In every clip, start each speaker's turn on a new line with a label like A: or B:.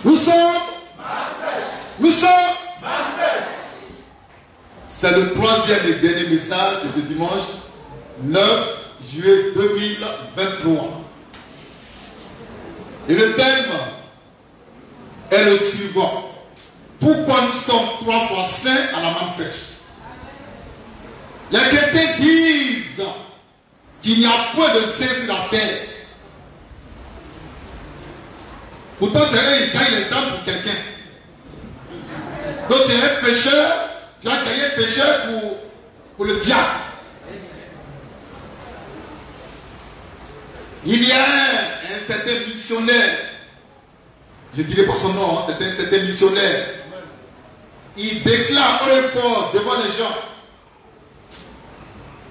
A: Nous sommes. Nous sommes. C'est le troisième et dernier message de ce dimanche 9 juillet 2023. Et le thème est le suivant. Pourquoi nous sommes 3 fois saints à la main fraîche? Les chrétiens disent qu'il n'y a point de saints sur la terre. Pourtant, c'est eux qui gagnent les âmes pour quelqu'un. Donc, tu es un pécheur, tu as gagné un pécheur pour le diable. Il y a un certain missionnaire, je ne dirai pas son nom, c'est un certain missionnaire. Il déclare haut et fort devant les gens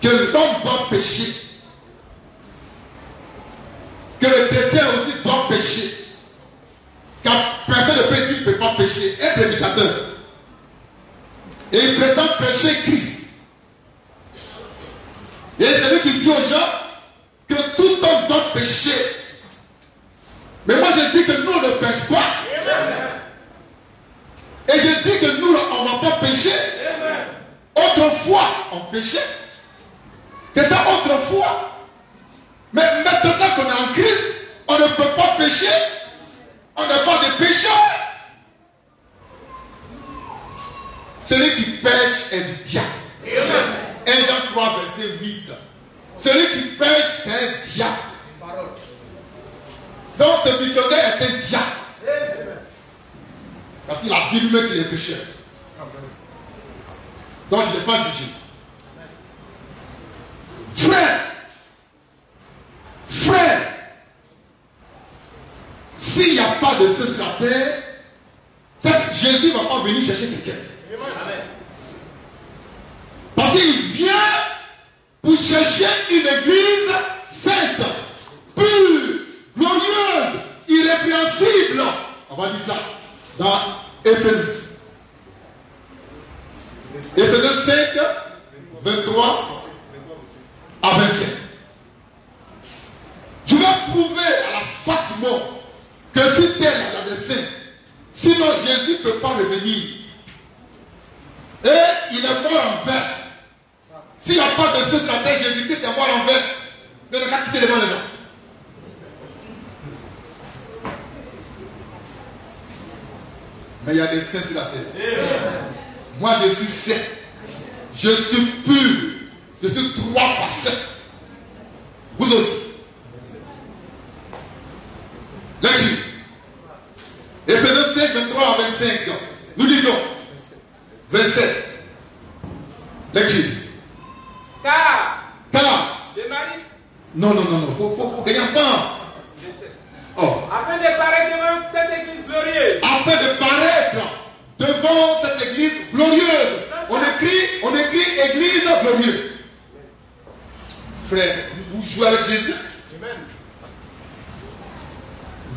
A: que l'homme doit pécher, que le chrétien aussi doit pécher, car personne ne peut dire qu'il ne peut pas pécher, un prédicateur. Et il prétend pécher Christ. Et c'est lui qui dit aux gens que tout homme doit pécher. Mais moi je dis que nous on ne pêche pas. Et je dis que nous on ne va pas pécher. Autrefois on péchait. C'était autrefois. Mais maintenant qu'on est en Christ, on ne peut pas pécher. On n'est pas des pécheurs. Celui qui pêche est du diable. 1 Jean 3 verset 8. Celui qui pêche c'est un diable. Donc ce missionnaire est un diable. Parce qu'il a dit lui-même qu'il est pécheur. Donc je ne l'ai pas jugé. Frère, s'il n'y a pas de ceux sur la terre, Jésus ne va pas venir chercher quelqu'un. Parce qu'il vient pour chercher une église sainte, pure, glorieuse, irrépréhensible. On va dire ça dans Éphésiens 5, 23 à 25. Je vais prouver à la face du monde que si tel il y a des saints, sinon Jésus ne peut pas revenir. Et il est mort en vain. S'il n'y a pas de ceux sur la terre, Jésus-Christ est mort en vain. Mais ne pas quitter devant les gens. Mais il y a des saints sur la terre. Moi je suis saint. Je suis pur. Je suis 3 fois saint. Vous aussi. Lecture. Éphésiens 5, 23 à 25. Nous lisons. 27. Lecture.
B: Car. De Marie.
A: Non. Faut gagner un temps. Oh.
B: Afin de paraître devant cette église glorieuse.
A: Afin de paraître devant cette église glorieuse. On écrit église glorieuse. Frère, vous jouez avec Jésus.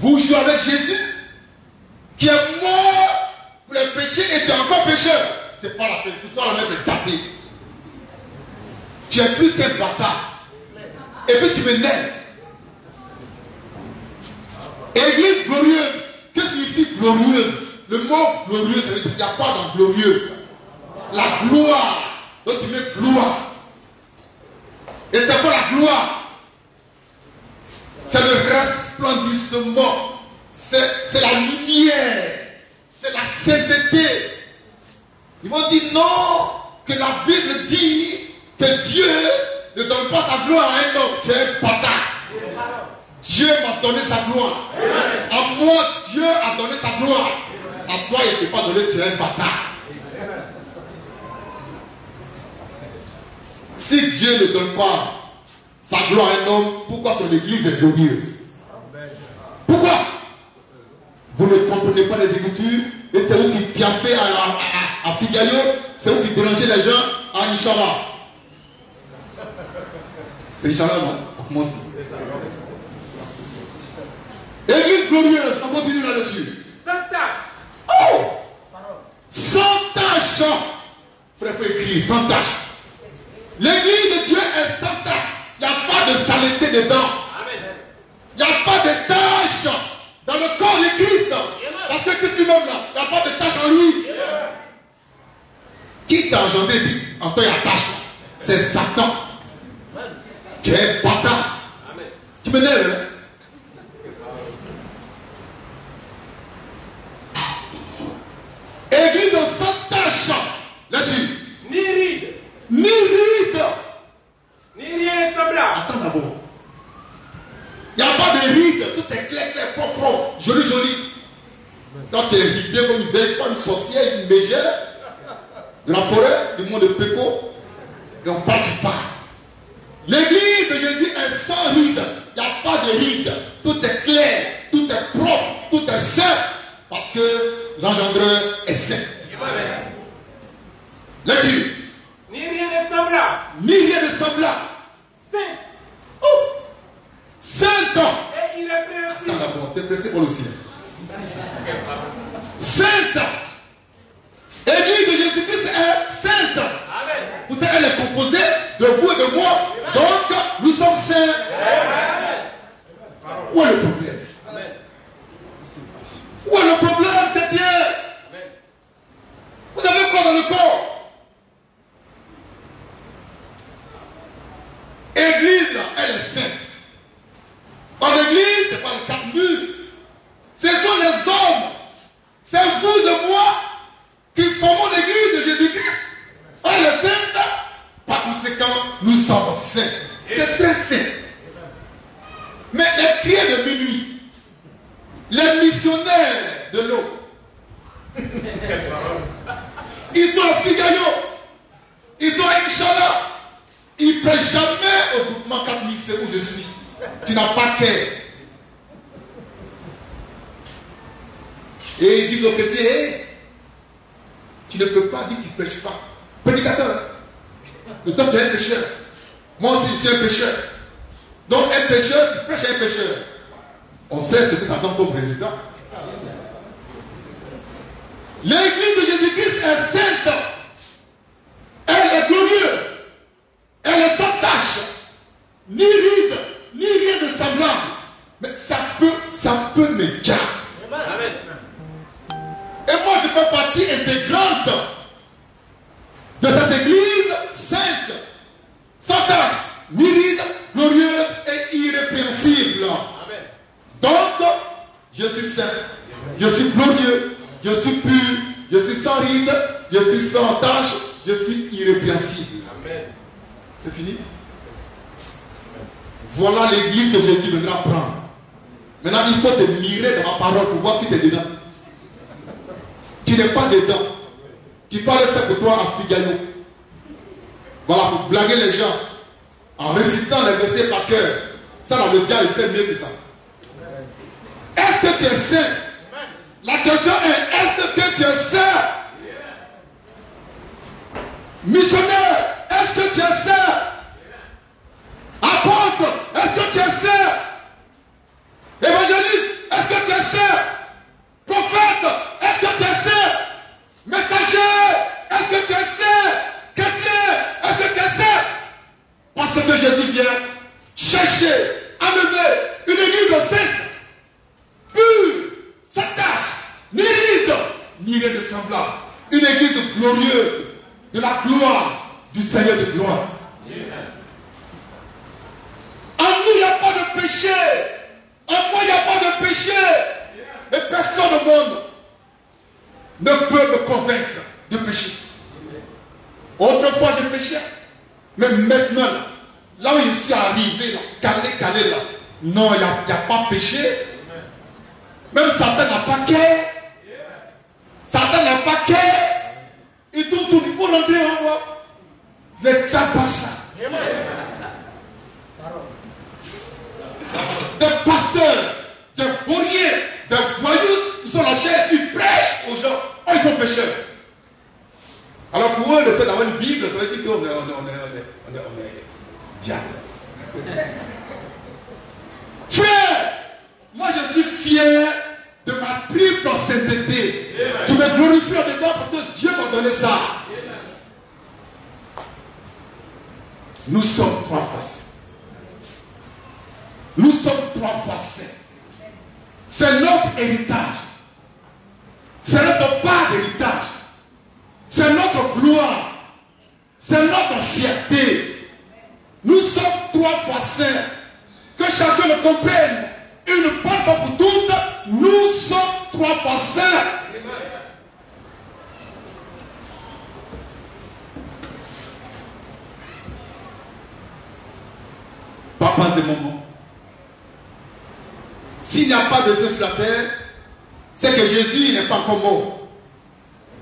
A: Vous jouez avec Jésus qui est mort pour les péchés et tu es encore pécheur. C'est pas la peine. Pour toi, la main c'est gâté. Tu es plus qu'un bâtard. Et puis tu m'énerves. Église glorieuse. Qu'est-ce qui signifie glorieuse? Le mot glorieuse, ça veut dire qu'il n'y a pas dans glorieuse. La gloire. Donc tu mets gloire. Et c'est pas la gloire. C'est le resplendissement. C'est la lumière. C'est la sainteté. Ils vont dire non, que la Bible dit que Dieu ne donne pas sa gloire à un homme. Tu es un bâtard. Dieu m'a donné sa gloire. À moi, Dieu a donné sa gloire. À toi, il ne peut pas donner, tu es un bâtard. Si Dieu ne donne pas sa gloire à un homme, pourquoi son église est glorieuse? Pourquoi? Vous ne comprenez pas les Écritures et c'est vous qui a fait à Figayo, c'est vous qui dérangez les gens à Inch'Allah. C'est Inch'Allah, non? On commence. Église glorieuse, on continue là-dessus.
B: Sans tâche.
A: Oh! Sans tâche. Frère, il faut écrire, sans tâche. L'église de Dieu est sans tâche. Il n'y a pas de saleté dedans. Il n'y a pas de tâche dans le corps de Christ. Parce Parce que Christ lui-même là, il n'y a pas de tâche en lui. Qui t'a engendré puis en toi il y a tâche là? C'est Satan. Tu es bâtard. Tu me lèves, hein? Église sans tâche. Là-dessus.
B: Ni ride.
A: Ni ride.
B: Ni rien de semblable.
A: Attends d'abord. Il n'y a pas de ride. Tout est clair, clair, propre, joli, joli. Quand tu es ridé comme une belle femme, une sorcière, une mégère, de la forêt, du monde de Péco, et on part du pas. L'église de Jésus est sans ride. Il n'y a pas de ride. Tout est clair, tout est propre, tout est saint. Parce que l'engendreur est saint. Lecture.
B: Ni rien de semblable.
A: Ni rien de semblable.
B: Saint.
A: Oh. Saint.
B: Et irrépréhensible.
A: Attends d'abord, t'es pressé pour le ciel. Sainte. Église de Jésus-Christ est sainte.
B: Amen.
A: Pourtant, elle est composée de vous et de moi. Donc, nous sommes saints.
B: Amen.
A: Où est le problème?
B: Amen.
A: Où est le problème, chrétien?
B: Amen.
A: Vous avez quoi dans le corps? Église, là, elle est sainte. Dans l'église, ce n'est pas les quatre murs. Ce sont les hommes. C'est vous et moi qui formons l'église de Jésus-Christ. Elle est sainte. Par conséquent, nous sommes saints. C'est très saint. Mais les prières de minuit, les missionnaires de l'eau, ils sont à Figaro, ils sont à Inch'Allah, ils ne prêchent jamais au groupement 4000, c'est où je suis. Tu n'as pas cœur. Et ils disent aux chrétiens, hey, tu ne peux pas dire que tu ne pêches pas. Prédicateur, mais toi tu es un pécheur. Moi aussi je suis un pécheur. Donc un pécheur, tu prêches un pécheur. On sait ce que ça donne comme résultat. L'église de Jésus-Christ est sainte. Elle est glorieuse. Elle est sans tache. Ni ride, ni rien de semblable. Mais ça peut m'écarter.
B: Amen.
A: Et moi je fais partie intégrante de cette église sainte, sans tache, ni ride, glorieuse et irrépréhensible.
B: Amen.
A: Donc, je suis saint, je suis glorieux, je suis pur, je suis sans ride, je suis sans tache, je suis irrépréhensible.
B: Amen.
A: C'est fini? Voilà l'église que Jésus viendra prendre. Maintenant, il faut te mirer dans ma parole pour voir si tu es dedans. Tu n'es pas dedans. Tu parles ça pour toi à Figaro. Voilà, pour blaguer les gens. En récitant les versets par cœur. Ça, dans le diable, il fait mieux que ça. Est-ce que tu es saint? La question est, est-ce que tu es saint? Missionnaire, est-ce que tu es saint? Apôtre, est-ce que tu es saint? Évangéliste, est-ce que tu es saint? Prophète, est-ce que tu es saint? Messager, est-ce que tu es saint? Chrétien, est-ce que tu es saint? Parce que Jésus vient chercher, enlever une église sainte, pure, sans tache, ni ride, ni rien de semblable. Une église glorieuse, de la gloire du Seigneur de gloire. En nous, il n'y a pas de péché. En moi, il n'y a pas de péché. Et personne au monde ne peut me convaincre de pécher. Autrefois, je péchais. Mais maintenant, là où je suis arrivé, là, calé, là, non, il n'y a pas péché. Même Satan n'a pas qu'à. Satan n'a pas qu'à. Il tourne, il faut rentrer en moi. Ne tape pas ça. Des pasteurs, des fourriers, des voyous, ils sont la chair, ils prêchent aux gens. Oh, ils sont pécheurs. Alors pour eux, le fait d'avoir une Bible, ça veut dire qu'on est diable. Frère, moi je suis fier de ma triple sainteté. Je me glorifie en dedans parce que Dieu m'a donné ça. Nous sommes trois fois saints. Nous sommes trois fois saints. C'est notre héritage. C'est notre part d'héritage. C'est notre gloire. C'est notre fierté. Nous sommes 3 fois saints. Que chacun le comprenne. Une bonne fois pour toutes, nous sommes 3 fois saints. Pas de moment. S'il n'y a pas de Dieu sur la terre, c'est que Jésus n'est pas encore mort.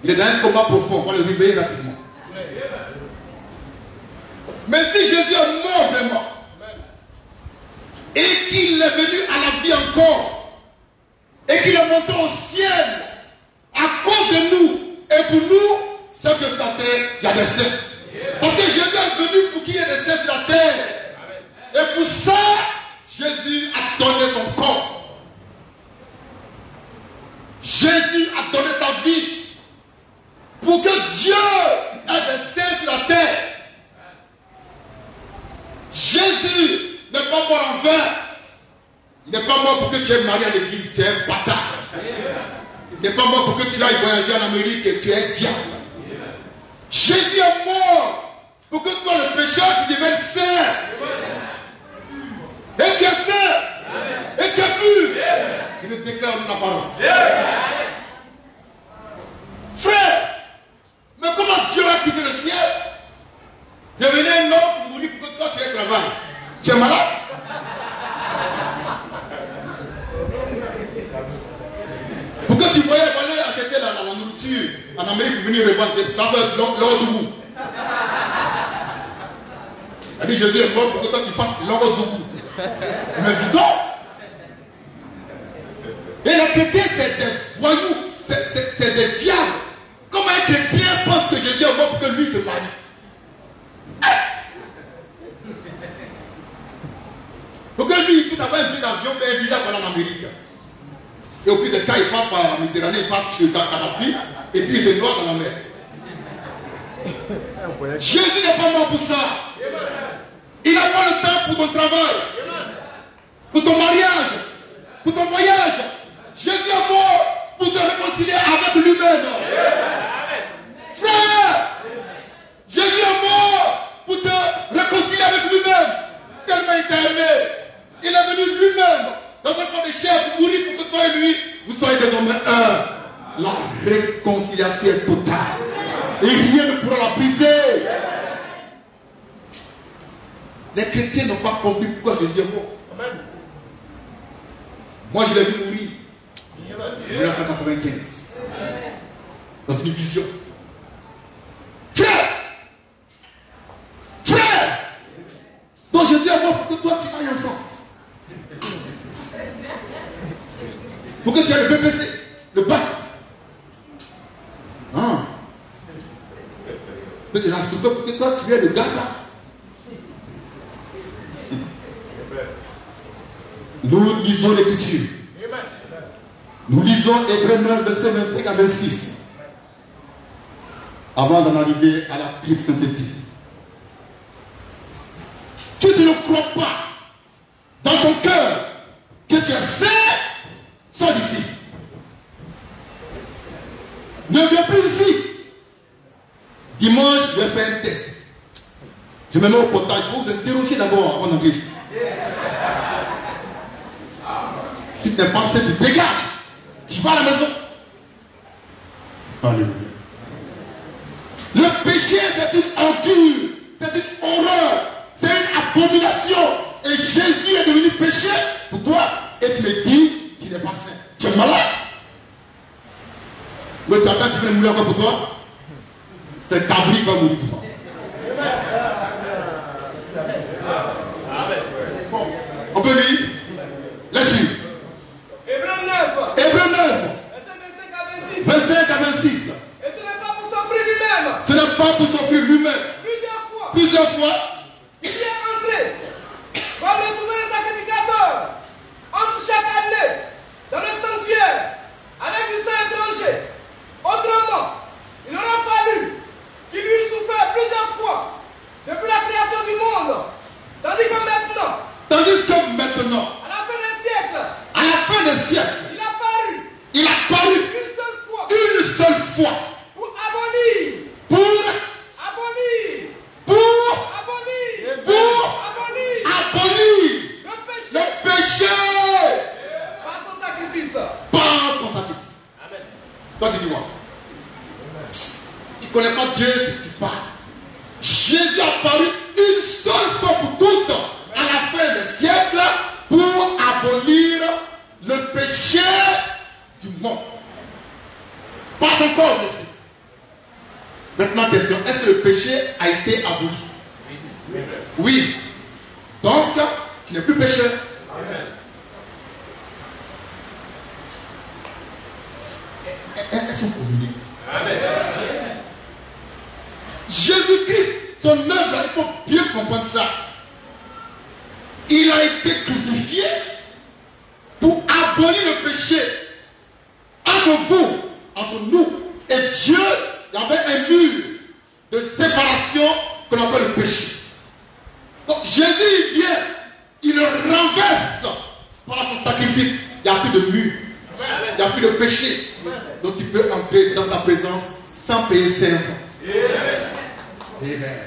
A: Il est dans un coma profond. On va le réveiller rapidement. Mais si Jésus est mort vraiment, et qu'il est venu à la vie encore, et qu'il est monté au ciel, à cause de nous, et pour nous, c'est que sur la terre, il y a des saints. Parce que Jésus est venu pour qu'il y ait des saints sur la terre. Et pour ça, Jésus a donné son corps. Jésus a donné sa vie pour que Dieu ait des saints sur la terre. Jésus n'est pas mort en vain. Il n'est pas mort pour que tu aies marié à l'église, tu es un bâtard. Il n'est pas mort pour que tu ailles voyager en Amérique et tu es un diable. Jésus est mort pour que toi, le pécheur, tu deviennes saint. Et tu es saint. Et tu es pur. Il le déclare dans la parole. Frère, mais comment Dieu va quitter le ciel? Devenir un homme pour mourir pour que toi tu aies travail. Tu es malade? Pour que tu voyais aller acheter la nourriture en Amérique pour venir revendre dans l'or du goût. Il a dit Jésus est mort pour que toi tu fasses l'or du goût. Mais dis donc. Et les chrétiens c'est des voyous, c'est des diables. Comment un chrétien pense que Jésus est mort pour que lui se marie? Pour que lui puisse avoir un billet d'avion et un visa pour aller en Amérique. Et au plus de cas, il passe par la Méditerranée, il passe chez Kadhafi, et puis il se noie dans la mer. Jésus n'est pas mort pour ça. Il n'a pas le temps pour ton travail, pour ton mariage, pour ton voyage. Jésus est mort pour te réconcilier avec lui-même. Frère, Jésus est mort pour te réconcilier avec lui-même. Tellement il t'a aimé. Il est venu lui-même dans un corps de chair pour mourir pour que toi et lui, vous soyez désormais un. La réconciliation est totale. Et rien ne pourra la briser. Les chrétiens n'ont pas compris pourquoi Jésus est mort. Moi, je l'ai vu mourir en 1995. Dans une vision. Frère! Frère! Donc Jésus est mort pour que toi tu ailles en France. Pour que tu aies le BPC, le bac. Non. Pour que toi tu aies le Gaga. Nous lisons l'écriture. Nous lisons Hébreux 9, verset 25 à 26. Avant d'en arriver à la triple synthétique. Si tu ne crois pas dans ton cœur que tu es saint, sors d'ici. Ne viens plus ici. Dimanche, je vais faire un test. Je me mets au portail. Je vais vous interroger d'abord avant d'entrer ici. Si tu n'es pas saint, tu dégages. Tu vas à la maison. Alléluia. Le péché, c'est une ordure. C'est une horreur. C'est une abomination. Et Jésus est devenu péché pour toi. Et tu me dis, tu n'es pas saint. Tu es malade. Mais tu attends qu'il vienne mourir encore pour toi. C'est Cabri qui va mourir pour toi. On peut lire. Laisse-le.
B: Hébreux 9.
A: Hébreux 9.
B: Verset 25 à 26.
A: 25 à 26.
B: Et ce n'est pas pour s'offrir lui-même.
A: Ce n'est pas pour s'offrir lui-même. Plusieurs fois.
B: Il y est entré comme le souverain sacrificateur entre chaque année dans le sanctuaire avec du sang étranger. Autrement, il aura fallu qu'il lui souffre plusieurs fois depuis la création du monde. Tandis que maintenant, à la fin des siècles,
A: il a paru
B: une seule fois,
A: fois.
B: Pour abolir.
A: Pour
B: Abolir.
A: abolir le péché
B: Par son sacrifice.
A: par son sacrifice.
B: Amen.
A: Toi, tu dis quoi? Tu ne connais pas Dieu, tu parles. Jésus a apparu une seule fois pour toutes à la fin des siècles pour abolir le péché du monde. Pas encore ici. Maintenant, question, est-ce que le péché a été aboli? Oui. Donc, tu n'es plus pécheur. Est-ce qu'on communique? Jésus-Christ, son œuvre, il faut bien comprendre ça. Il a été crucifié pour abolir le péché entre nous et Dieu. Il y avait un mur de séparation qu'on appelle le péché. Donc Jésus il vient, il le renverse par son sacrifice. Il n'y a plus de mur, il n'y a plus de péché. Donc tu peux entrer dans sa présence sans payer 5 francs. Amen.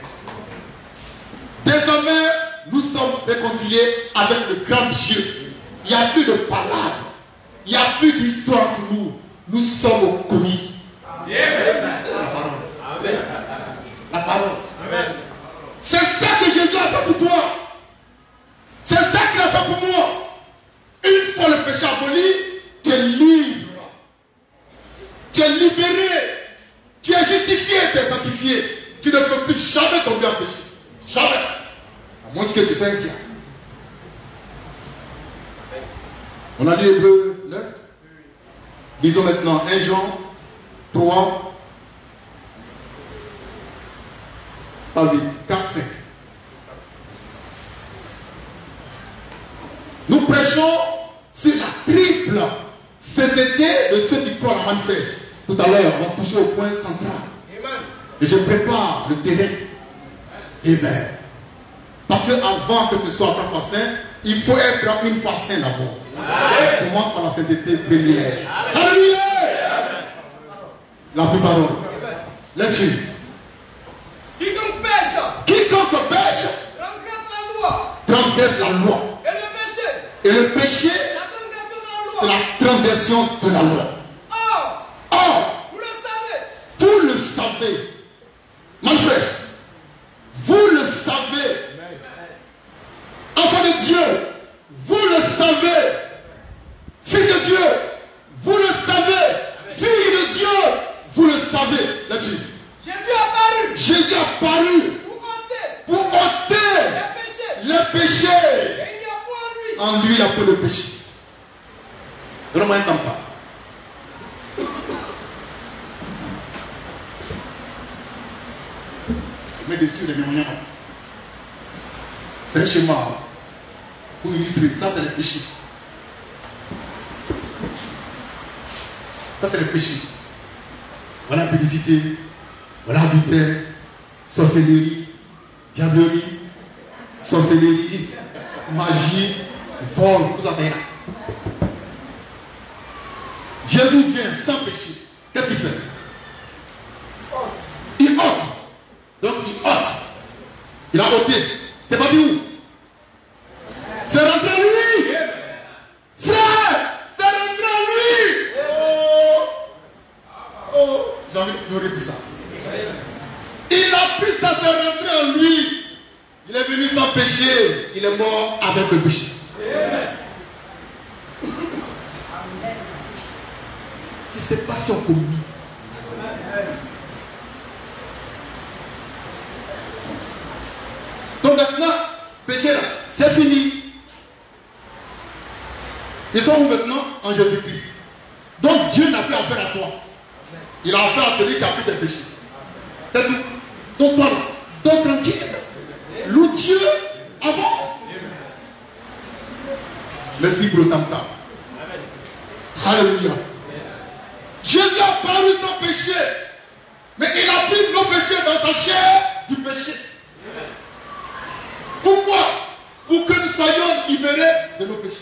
A: Désormais, nous sommes réconciliés avec le grand Dieu. Il n'y a plus de palabres, il n'y a plus d'histoire entre nous. Nous sommes au commis. La parole. La parole. C'est ça que Jésus a fait pour toi. C'est ça qu'il a fait pour moi. Une fois le péché aboli, tu es libre. Tu es libéré. Tu es justifié, tu es sanctifié. Tu ne peux plus jamais tomber en péché. Jamais. À moins que tu sois indien. On a lu Hébreux 9. Lisons maintenant 1 Jean 3. Pas 8, 4, 5. Nous prêchons sur la triple sainteté de ceux qui croient à la manifeste. Tout à l'heure, on va toucher au point central.
B: Amen.
A: Et je prépare le terrain. Amen. Parce qu'avant que tu sois à 3 fois saint, il faut être une fois saint d'abord. On commence par la sainteté première. Alléluia. La parole. Là-dessus.
B: Quiconque pêche.
A: Quiconque pêche
B: Transgresse la loi.
A: transgresse la loi.
B: Et le péché.
A: Et le péché,
B: La transgression de la loi.
A: c'est la transgression de la loi. Or,
B: Vous le savez.
A: vous le savez. Manifeste. Vous le savez. Enfant de Dieu, vous le savez. Fils de Dieu, vous le savez. Fille de Dieu, vous le savez. Là-dessus.
B: Jésus a paru.
A: Jésus a paru
B: Pour ôter.
A: pour ôter
B: Les péchés.
A: le péché.
B: Et il n'y a point en lui.
A: En lui, il n'y a pas de péché. Donne-moi un temps. Je mets dessus les mémoires. C'est un schéma pour illustrer. Ça, c'est le péché. Ça, c'est le péché. Voilà publicité, voilà adultère, sorcellerie, diablerie, sorcellerie, magie, vol, tout ça, c'est là. Jésus vient sans péché. Qu'est-ce qu'il fait? Il ôte. Donc il ôte. Il a ôté. C'est parti où? C'est rentré en lui. Frère, c'est rentré en lui. Oh, j'ai envie de pleurer pour ça. Il a pris ça, c'est rentré en lui. Il est venu sans péché. Il est mort avec le péché. Je ne sais pas si on communique. Donc maintenant, péché là, c'est fini. Ils sont où maintenant? En Jésus-Christ. Donc Dieu n'a plus affaire à toi. Il a affaire à celui qui a pris tes péchés. C'est tout. Donc toi, donc tranquille. Loue Dieu, avance. Merci pour le tam-tam. Alléluia. Jésus a paru sans péché. Mais il a pris nos péchés dans sa chair du péché. Pourquoi? Pour que nous soyons libérés de nos péchés.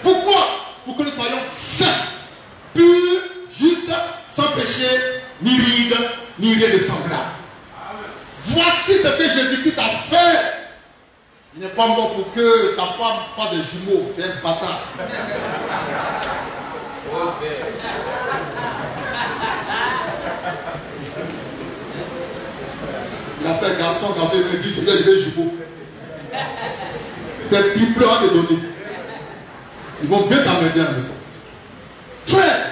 A: Pourquoi? Pour que nous soyons saints, purs, justes, sans péché ni rides, ni rien de semblable. Voici ce que Jésus-Christ a fait. Il n'est pas mort pour que ta femme fasse des jumeaux. C'est un bâtard. Il a fait un garçon, il me dit, c'est bien les jumeaux. C'est triple à les donner. Ils vont bien t'emmerder à la maison. Frère,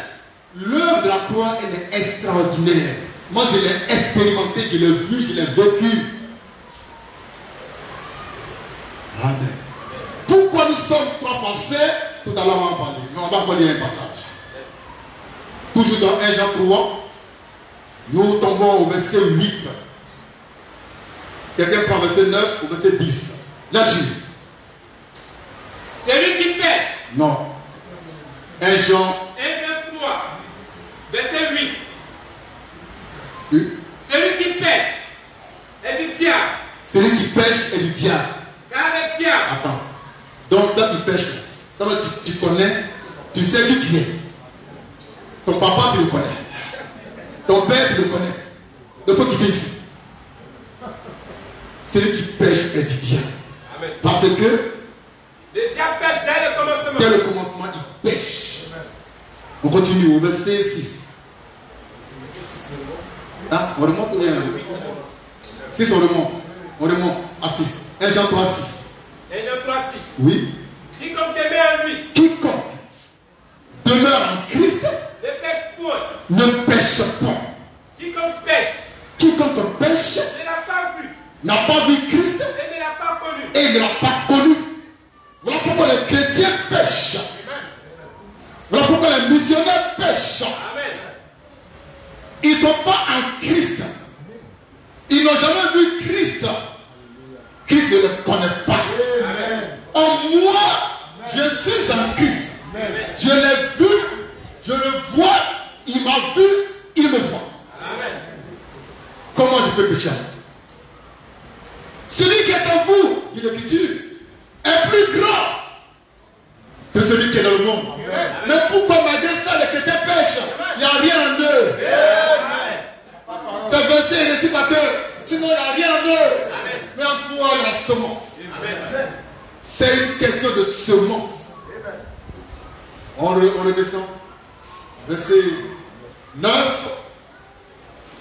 A: l'œuvre de la croix, elle est extraordinaire. Moi, je l'ai expérimenté, je l'ai vu, je l'ai vécu. Amen. Pourquoi nous sommes trois Français? Tout à l'heure, on va en parler. Mais on va encore lire un passage. Toujours dans 1 Jean 3, nous tombons au verset 8. Quelqu'un prend verset 9 au verset 10. Là-dessus.
B: Celui qui pêche.
A: Non. 1 Jean
B: 3, verset 8.
A: Oui.
B: Celui qui pêche est du diable.
A: Celui qui pêche est du diable.
B: Car le diable.
A: Attends. Donc, toi qui pêches, toi tu connais, tu sais qui tu es. Ton papa, tu le connais. Ton père, tu le connais. Donc, il faut quitter ici. Celui qui pêche est du diable.
B: Amen.
A: Parce que
B: le diable pêche dès le commencement.
A: dès le commencement, il pêche. On continue au verset 6. Ah, on remonte ou bien 6, on remonte. On remonte à 6. 1 Jean 3, 6.
B: 1 Jean 3, 6.
A: Oui.
B: Quiconque demeure en lui.
A: Quiconque demeure en Christ
B: ne pêche point.
A: ne pêche pas.
B: Quiconque pêche.
A: Quiconque pêche
B: Ne l'a pas vu.
A: n'a pas vu Christ
B: Et ne l'a pas connu.
A: et ne l'a pas connu. Voilà pourquoi les chrétiens pêchent. Voilà pourquoi les missionnaires pêchent.
B: Amen.
A: Ils ne sont pas en Christ. Ils n'ont jamais vu Christ. Christ ne les connaît pas.
B: Amen.
A: En moi, je suis en Christ.
B: Amen.
A: Je l'ai vu, je le vois, il m'a vu, il me voit.
B: Amen.
A: Comment je peux pécher? Celui qui est en vous, dit l'Écriture, est plus grand que celui qui est dans le monde.
B: Amen.
A: Mais pourquoi malgré ça les chrétiens pêchent? Il n'y a rien en eux.
B: Amen.
A: Ce verset est réciprocateur. Sinon, il n'y a rien en eux.
B: Amen.
A: Mais en toi, il y a la semence.
B: Amen.
A: C'est une question de semence. On redescend. Verset 9.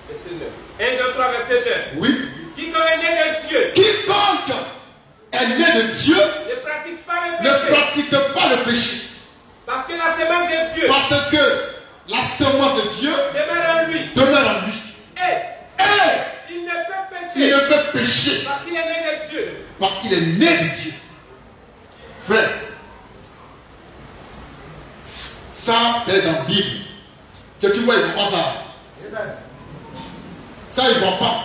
B: Verset 9. 1 Jean 3, verset 9.
A: Oui.
B: Quiconque est né de Dieu
A: Quiconque est né de Dieu
B: ne pratique pas le
A: ne
B: péché.
A: pratique pas le péché.
B: Parce que la semence de Dieu
A: Parce que la semence de Dieu
B: demeure en lui.
A: demeure en lui.
B: Et il ne peut
A: Il
B: pécher
A: ne peut pécher
B: parce qu'il est né de Dieu.
A: parce qu'il est né de Dieu. Frère, ça c'est dans la Bible. Que tu vois, il ne voit pas ça. Ça, il ne voit pas.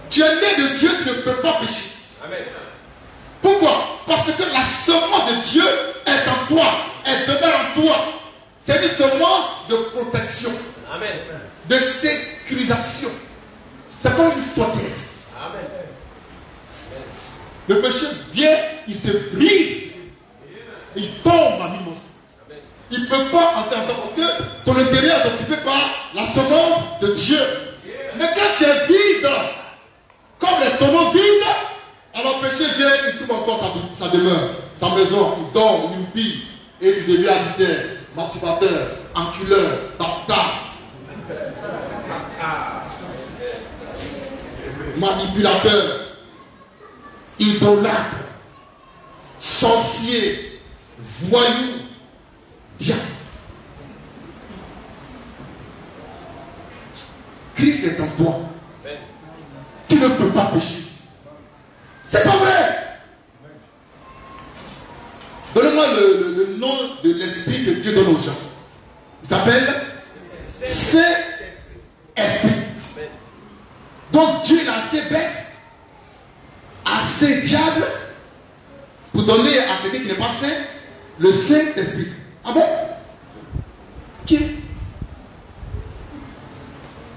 A: Tu es né de Dieu, tu ne peux pas pécher.
B: Amen.
A: Pourquoi? Parce que la semence de Dieu est en toi, elle demeure en toi. C'est une semence de protection,
B: Amen.
A: de sécurisation. C'est comme une forteresse.
B: Amen.
A: Le péché vient, il se brise, il tombe à mi-monstre. Il ne peut pas entrer en toi parce que ton intérieur est occupé par la semence de Dieu. Mais quand tu es vide, comme les tonneaux vides, alors le péché vient, il trouve encore sa demeure, sa maison, il dort, il oublie, et tu deviens adultère, masturbateur, enculeur, bâtard, manipulateur, idolâtre, sorcier, voyou, diable. Christ est en toi. Tu ne peux pas pécher. C'est pas vrai. Donnez-moi le nom de l'esprit que Dieu donne aux gens. Il s'appelle Saint-Esprit. Donc Dieu est assez bête, assez diable, pour donner à quelqu'un qui n'est pas saint le Saint-Esprit. Ah bon? Qui?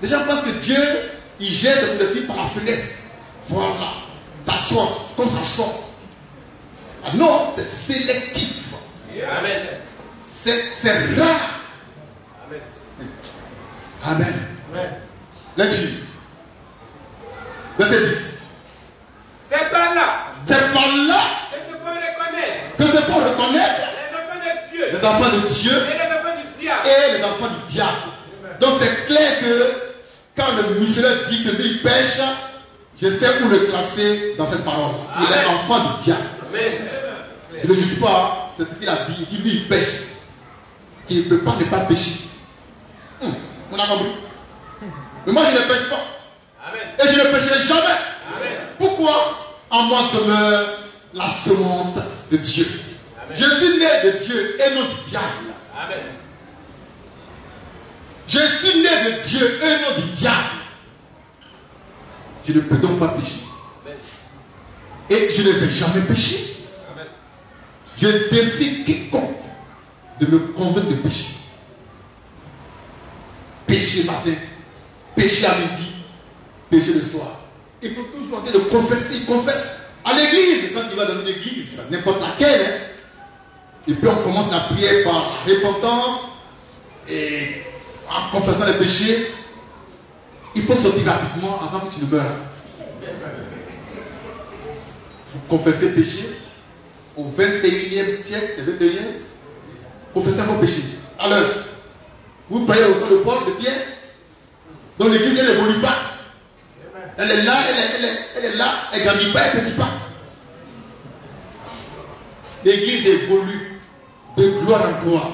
A: Les gens pensent que Dieu, il jette son esprit par la fenêtre. Voilà. Ça sort, comme ça sort. Ah non, c'est sélectif.
B: Amen.
A: C'est rare.
B: Amen.
A: Lecture. Verset 10.
B: C'est par là
A: C'est par là
B: que se font reconnaître
A: que se font reconnaître
B: les enfants de Dieu
A: les enfants de Dieu
B: et les enfants du diable.
A: et les enfants du diable. Donc c'est clair que quand le missionnaire dit que lui il pêche, je sais où le classer dans cette parole. Il est enfant du diable.
B: Amen.
A: Je ne le juge pas, c'est ce qu'il a dit. Il dit lui il pêche. Il ne peut pas ne pas pécher. On a compris? Mais moi je ne pêche pas.
B: Amen.
A: Et je ne pécherai jamais.
B: Amen.
A: Pourquoi? En moi demeure la semence de Dieu.
B: Amen.
A: Je suis né de Dieu et non du diable.
B: Amen.
A: Je suis né de Dieu et non du diable. Je ne peux donc pas pécher.
B: Amen.
A: Et je ne vais jamais pécher.
B: Amen.
A: Je défie quiconque de me convaincre de pécher. Pécher matin, pécher à midi, pécher le soir. Il faut toujours le confesser. Il confesse à l'église. Quand il va dans une église, n'importe laquelle, hein, et puis on commence la prière par la repentance et en confessant les péchés. Il faut sortir rapidement avant que tu ne meures. Vous confessez péché au 21e siècle, c'est 21e. Confessez vos péchés. Alors, vous priez autour de Paul, de Pierre. Donc l'église, elle n'évolue pas. Elle est là, elle est là, elle ne grandit pas, elle ne petit pas. L'église évolue de gloire en gloire,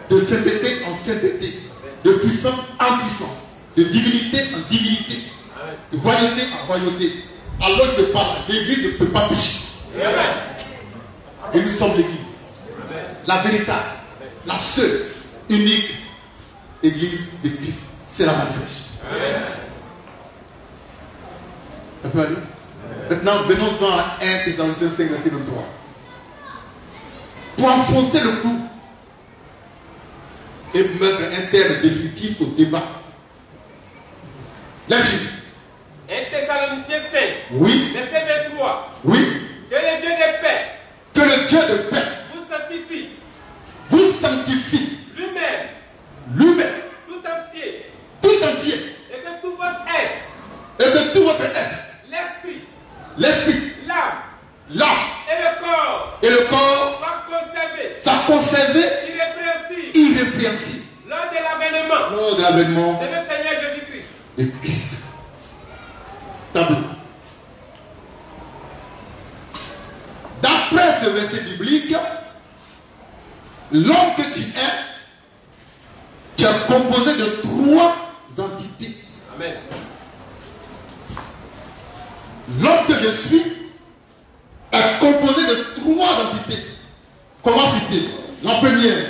A: de sainteté en sainteté, de puissance en puissance, de divinité en divinité, de royauté en royauté. Alors je parle, l'église ne peut pas pécher. Et nous sommes l'église. La véritable, la seule, unique église de Christ. C'est la main fraîche. Ça peut aller? Maintenant, venons-en à 1 Thessaloniciens 5, verset 23. Pour enfoncer le clou et mettre un terme définitif au débat. Là-dessus.
B: 1 Thessaloniciens 5,
A: Oui.
B: verset 23.
A: Oui.
B: Que le Dieu de paix
A: Que le Dieu de paix
B: vous sanctifie
A: sanctifie
B: lui-même,
A: lui-même,
B: tout entier,
A: et
B: que tout votre être,
A: que tout votre être, l'esprit, l'âme
B: et le corps
A: soit conservé irrépréhensible
B: lors de
A: lors de l'avènement
B: de notre Seigneur Jésus-Christ.
A: de Christ. Tableau. D'après ce verset biblique, l'homme que tu es composé de 3 entités.
B: Amen.
A: L'homme que je suis est composé de 3 entités. Comment citer? La première,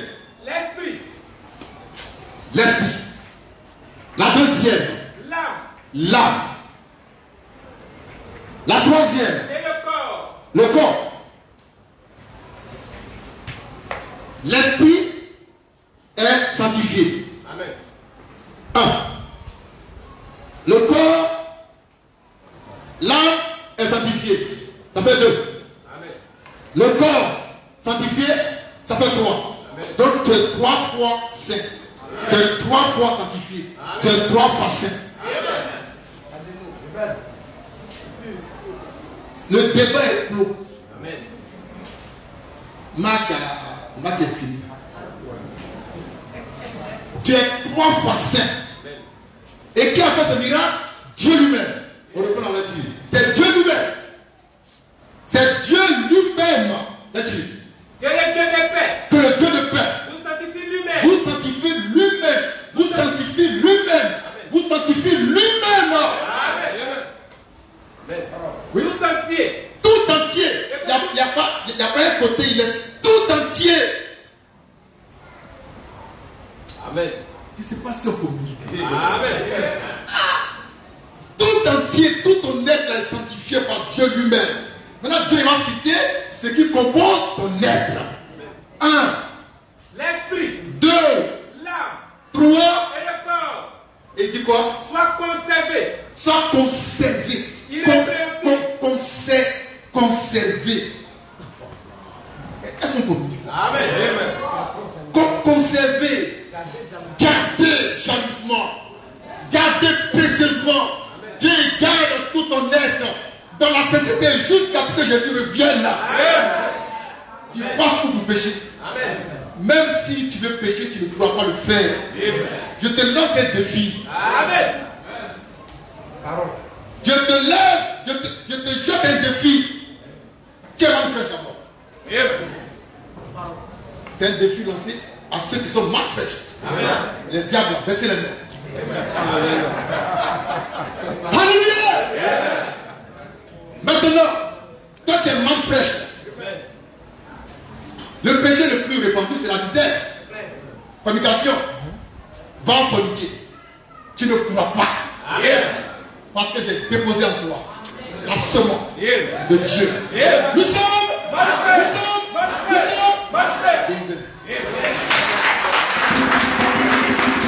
A: l'esprit. La deuxième, l'âme. La troisième,
B: Et
A: le corps. L'esprit est sanctifié.
B: Amen.
A: 1. Le corps, l'âme est sanctifié. Ça fait 2.
B: Amen.
A: Le corps sanctifié, ça fait 3.
B: Amen.
A: Donc tu es 3 fois saint. Tu es 3 fois sanctifié. Tu es 3 fois saint. Le débat est clos.
B: Amen.
A: Marc est fini. Tu es 3 fois saint. Et qui a fait ce miracle? Dieu lui-même. On reprend la lecture. C'est Dieu lui-même. C'est Dieu lui-même. Lecture.
B: Que le Dieu de paix
A: Que le Dieu de paix
B: vous sanctifie lui-même.
A: vous sanctifie lui-même. Vous sanctifie lui-même. Vous sanctifie lui-même.
B: Amen. Amen.
A: Oui.
B: Tout entier.
A: Tout entier. Il n'y a pas un côté, il est tout entier.
B: Amen.
A: Je ne sais pas si on communique.
B: Amen.
A: Tout entier, tout ton être est sanctifié par Dieu lui-même. Maintenant, Dieu va citer ce qui compose ton être. 1,
B: L'esprit,
A: 2,
B: l'âme
A: 3,
B: et le corps
A: et il dit quoi?
B: soient conservés.
A: Sois conservé. Conservé. Est-ce qu'on communique?
B: Amen.
A: Conservé. Gardez jalousement. Gardez précieusement. sainteté jusqu'à ce que Jésus revienne là. Tu passes pour pécher. Même si tu veux pécher, tu ne pourras pas le faire. Je te lance un défi. Je te lève, je te jette un défi. Tu es mal fraîche d'abord. C'est un défi lancé à ceux qui sont mal fraîches. Les diables, baissez les mains. Alléluia. Maintenant, toi qui es mal fraîche, le péché le plus répandu, c'est l'adultère. Fornication. Va forniquer. Tu ne pourras pas. Parce que j'ai déposé en toi la semence de Dieu. Nous sommes. Je vous aime.